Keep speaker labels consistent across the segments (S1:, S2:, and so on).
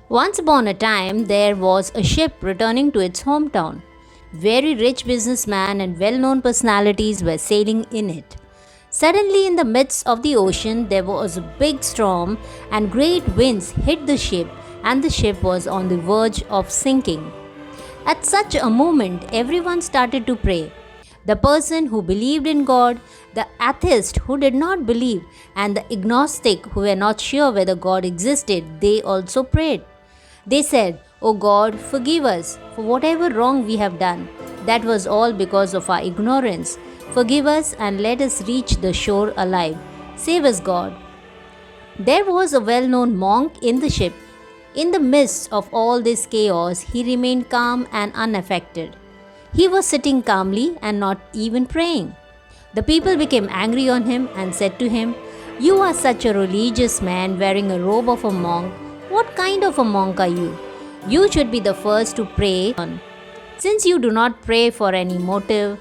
S1: Once upon a time, there was a ship returning to its hometown. Very rich businessmen and well known personalities were sailing in it. Suddenly, in the midst of the ocean, there was a big storm, and great winds hit the ship, and the ship was on the verge of sinking. At such a moment, everyone started to pray. The person who believed in God, the atheist who did not believe, and the agnostic who were not sure whether God existed, they also prayed. They said, "O God, forgive us for whatever wrong we have done. That was all because of our ignorance. Forgive us and let us reach the shore alive. Save us, God." There was a well known monk in the ship. In the midst of all this chaos, he remained calm and unaffected. He was sitting calmly and not even praying. The people became angry on him and said to him, "You are such a religious man wearing a robe of a monk. What kind of a monk are you? You should be the first to pray. Since you do not pray for any motive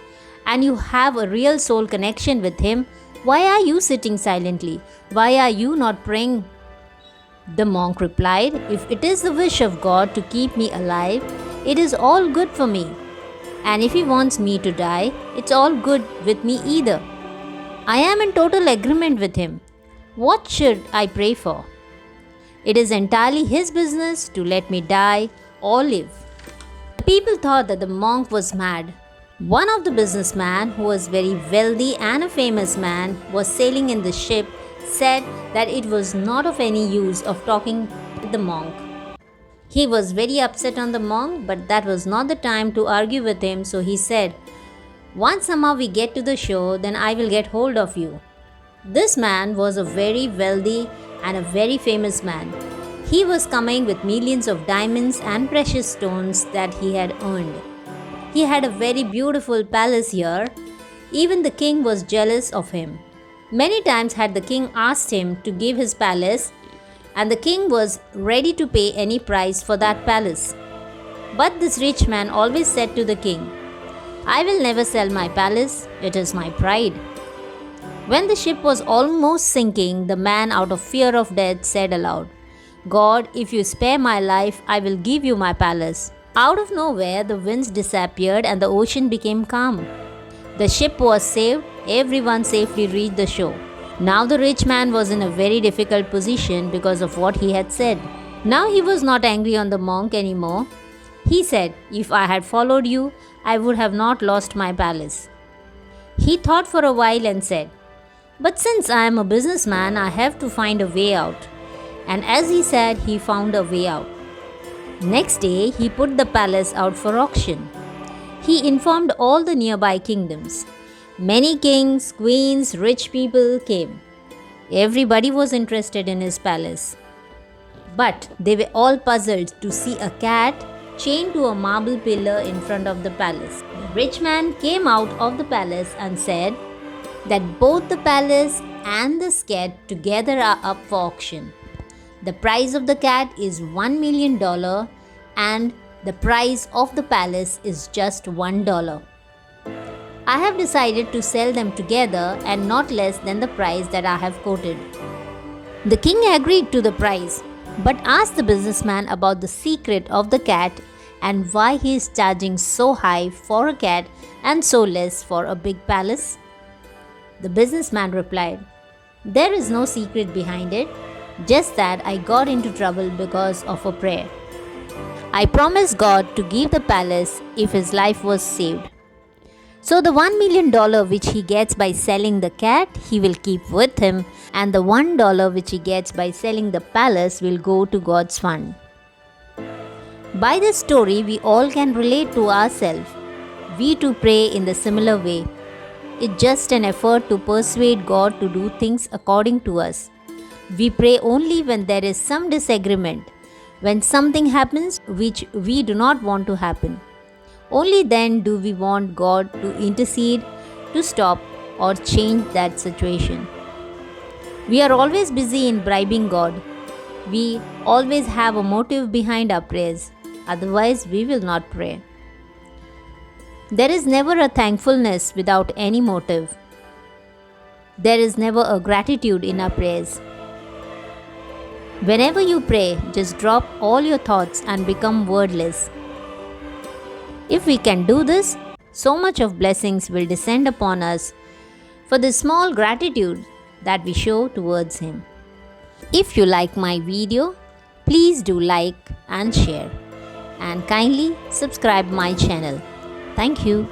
S1: and you have a real soul connection with Him, why are you sitting silently? Why are you not praying?" The monk replied, "If it is the wish of God to keep me alive, it is all good for me. And if He wants me to die, it's all good with me either. I am in total agreement with Him. What should I pray for? It is entirely His business to let me die or live." The people thought that the monk was mad. One of the businessmen, who was very wealthy and a famous man, was sailing in the ship, said that it was not of any use of talking with the monk. He was very upset on the monk, but that was not the time to argue with him, so he said, "Once somehow we get to the shore, then I will get hold of you." This man was a very wealthy and a very famous man. He was coming with millions of diamonds and precious stones that he had earned. He had a very beautiful palace here. Even the king was jealous of him. Many times had the king asked him to give his palace, and the king was ready to pay any price for that palace. But this rich man always said to the king, "I will never sell my palace, it is my pride." When the ship was almost sinking, the man, out of fear of death, said aloud, "God, if you spare my life, I will give you my palace." Out of nowhere, the winds disappeared and the ocean became calm. The ship was saved, everyone safely reached the shore. Now the rich man was in a very difficult position because of what he had said. Now he was not angry on the monk anymore. He said, "If I had followed you, I would have not lost my palace." He thought for a while and said, "But since I am a businessman, I have to find a way out." And as he said, he found a way out. Next day, he put the palace out for auction. He informed all the nearby kingdoms. Many kings, queens, rich people came. Everybody was interested in his palace. But they were all puzzled to see a cat chained to a marble pillar in front of the palace. The rich man came out of the palace and said that both the palace and this cat together are up for auction. The price of the cat is $1 million and the price of the palace is just $1. I have decided to sell them together and not less than the price that I have quoted. The king agreed to the price, but asked the businessman about the secret of the cat and why he is charging so high for a cat and so less for a big palace. The businessman replied, "There is no secret behind it, just that I got into trouble because of a prayer. I promised God to give the palace if his life was saved. So the $1 million which he gets by selling the cat, he will keep with him, and the $1 which he gets by selling the palace will go to God's fund." By this story, we all can relate to ourselves. We too pray in the similar way. It's just an effort to persuade God to do things according to us. We pray only when there is some disagreement, when something happens which we do not want to happen. Only then do we want God to intercede, to stop, or change that situation. We are always busy in bribing God. We always have a motive behind our prayers, otherwise, we will not pray. There is never a thankfulness without any motive. There is never a gratitude in our prayers. Whenever you pray, just drop all your thoughts and become wordless. If we can do this, so much of blessings will descend upon us for the small gratitude that we show towards Him. If you like my video, please do like and share, and kindly subscribe my channel. Thank you.